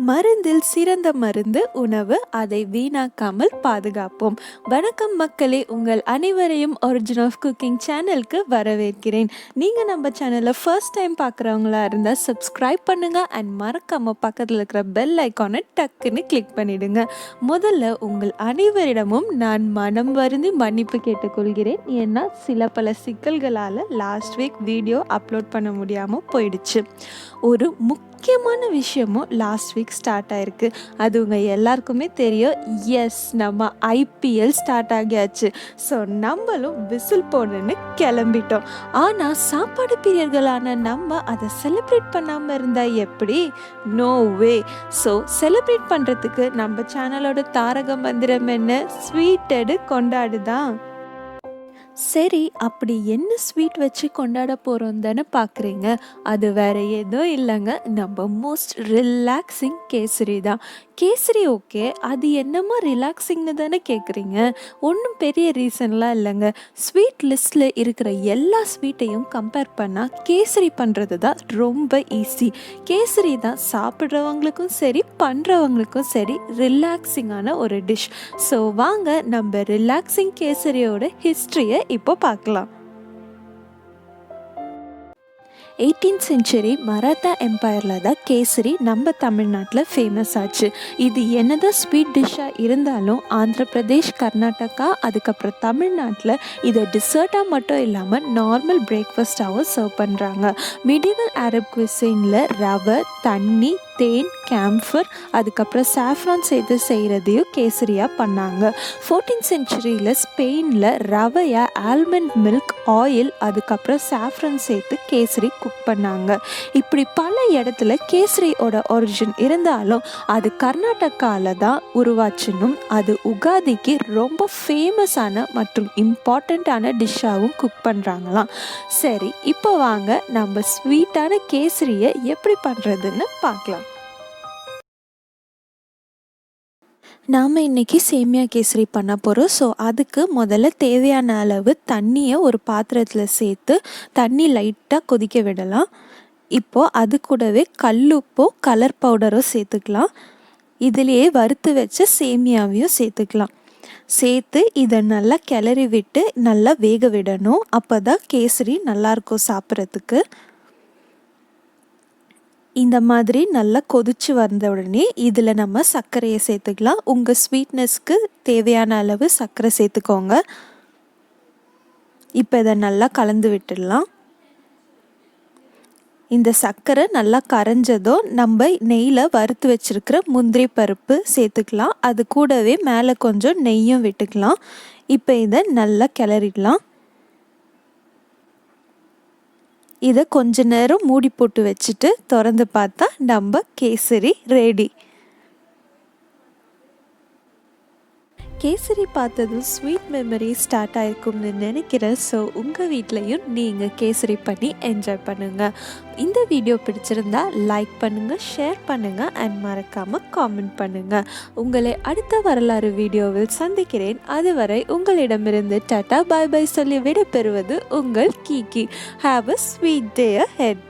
மருந்தில் சிறந்த மருந்து உணவு, அதை வீணாக்காமல் பாதுகாப்போம். வணக்கம் மக்களே, உங்கள் அனைவரையும் ஒரிஜின் ஆஃப் குக்கிங் சேனலுக்கு வரவேற்கிறேன். நீங்கள் நம்ம சேனலை ஃபர்ஸ்ட் டைம் பார்க்குறவங்களா இருந்தால் சப்ஸ்கிரைப் பண்ணுங்கள் அண்ட் மறக்காமல் பக்கத்தில் இருக்கிற பெல் ஐக்கானை டக்குன்னு கிளிக் பண்ணிவிடுங்க. முதல்ல உங்கள் அனைவரிடமும் நான் மனம் வருந்தி மன்னிப்பு கேட்டுக்கொள்கிறேன். ஏன்னா சில பல சிக்கல்களால் லாஸ்ட் வீக் வீடியோ அப்லோட் பண்ண முடியாமல் போயிடுச்சு. ஒரு முக்கியமான விஷயமும் லாஸ்ட் வீக் ஸ்டார்ட் ஆயிருக்கு. அது உங்கள் எல்லாருக்குமே தெரியும். எஸ், நம்ம ஐபிஎல் ஸ்டார்ட் ஆகியாச்சு. ஸோ நம்மளும் விசில் போடணுன்னு கிளம்பிட்டோம். ஆனால் சாப்பாடு பிரியர்களான நம்ம அதை செலிப்ரேட் பண்ணாமல் இருந்தால் எப்படி? நோ வே. ஸோ செலிப்ரேட் பண்ணுறதுக்கு நம்ம சேனலோட தாரக மந்திரம் என்ன? ஸ்வீட் எடு கொண்டாடுதான். சரி, அப்படி என்ன ஸ்வீட் வச்சு கொண்டாட போகிறோம் தானே பார்க்குறீங்க. அது வேறு எதுவும் இல்லைங்க, நம்ம மோஸ்ட் ரிலாக்ஸிங் கேசரி தான். கேசரி ஓகே, அது என்னமோ ரிலாக்ஸிங்னு தானே கேட்குறீங்க. ஒன்றும் பெரிய ரீசன்லாம் இல்லைங்க. ஸ்வீட் லிஸ்ட்டில் இருக்கிற எல்லா ஸ்வீட்டையும் கம்பேர் பண்ணால் கேசரி பண்ணுறது தான் ரொம்ப ஈஸி. கேசரி தான் சாப்பிட்றவங்களுக்கும் சரி பண்ணுறவங்களுக்கும் சரி ரிலாக்ஸிங்கான ஒரு டிஷ். ஸோ வாங்க நம்ம ரிலாக்ஸிங் கேசரியோட ஹிஸ்ட்ரியை இப்போ பார்க்கலாம். 18th century மராத்தா எம்பையரில் தான் கேசரி நம்ம தமிழ்நாட்டில் ஃபேமஸ் ஆச்சு. இது என்னதான் ஸ்வீட் டிஷ்ஷாக இருந்தாலும் ஆந்திர பிரதேஷ், கர்நாடகா, அதுக்கப்புறம் தமிழ்நாட்டில் இதை டிசர்ட்டாக மட்டும் இல்லாமல் நார்மல் பிரேக்ஃபாஸ்ட்டாகவும் சர்வ் பண்ணுறாங்க. மிடிவல் அரப் குவிசைனில் ரவை, தண்ணி, தேன், கேம்ஃபர், அதுக்கப்புறம் சாஃப்ரான் சேர்த்து செய்கிறதையும் கேசரியாக பண்ணாங்க. 14th centuryயில் ஸ்பெயினில் ரவையை ஆல்மண்ட் மில்க், ஆயில், அதுக்கப்புறம் சாஃப்ரான் சேர்த்து கேசரி குக் பண்ணாங்க. இப்படி பல இடத்துல கேசரியோட ஒரிஜின் இருந்தாலும் அது கர்நாடகாவில் தான் உருவாச்சுன்னும் அது உகாதிக்கு ரொம்ப ஃபேமஸான மற்றும் இம்பார்ட்டண்ட்டான டிஷ்ஷாகவும் குக் பண்ணுறாங்களாம். சரி, இப்போ வாங்க நம்ம ஸ்வீட்டான கேசரியை எப்படி பண்ணுறதுன்னு பார்க்கலாம். நாம் இன்றைக்கி சேமியா கேசரி பண்ண போகிறோம். ஸோ அதுக்கு முதல்ல தேவையான அளவு தண்ணியை ஒரு பாத்திரத்தில் சேர்த்து தண்ணி லைட்டாக கொதிக்க விடலாம். இப்போது அது கூடவே கல்லுப்போ கலர் பவுடரோ சேர்த்துக்கலாம். இதிலேயே வறுத்து வச்ச சேமியாவையும் சேர்த்துக்கலாம். சேர்த்து இதை நல்லா கிளறி விட்டு நல்லா வேக விடணும். அப்போ தான் கேசரி நல்லாயிருக்கும் சாப்பிட்றதுக்கு. இந்த மாதிரி நல்லா கொதிச்சு வந்த உடனே இதில் நம்ம சர்க்கரையை சேர்த்துக்கலாம். உங்கள் ஸ்வீட்னஸ்க்கு தேவையான அளவு சர்க்கரை சேர்த்துக்கோங்க. இப்போ இதை நல்லா கலந்து விட்டுடலாம். இந்த சர்க்கரை நல்லா கரைஞ்சதும் நம்ம நெய்யில் வறுத்து வச்சுருக்கிற முந்திரி பருப்பு சேர்த்துக்கலாம். அது கூடவே மேலே கொஞ்சம் நெய்யும் விட்டுக்கலாம். இப்போ இதை நல்லா கிளறிடலாம். இதை கொஞ்ச நேரம் மூடி போட்டு வச்சுட்டு திறந்து பார்த்தா நம்ம கேசரி ரெடி. கேசரி பார்த்ததும் ஸ்வீட் மெமரி ஸ்டார்ட் ஆகிருக்கும்னு நினைக்கிறேன். ஸோ உங்கள் வீட்லேயும் நீங்கள் கேசரி பண்ணி என்ஜாய் பண்ணுங்கள். இந்த வீடியோ பிடிச்சிருந்தா லைக் பண்ணுங்கள், ஷேர் பண்ணுங்கள் அண்ட் மறக்காமல் காமெண்ட் பண்ணுங்கள். உங்களை அடுத்த வரலாறு வீடியோவில் சந்திக்கிறேன். அதுவரை உங்களிடமிருந்து டாடா பாய் பாய் சொல்லி விடைபெறுவது உங்கள் Kiki. Have a sweet day ahead.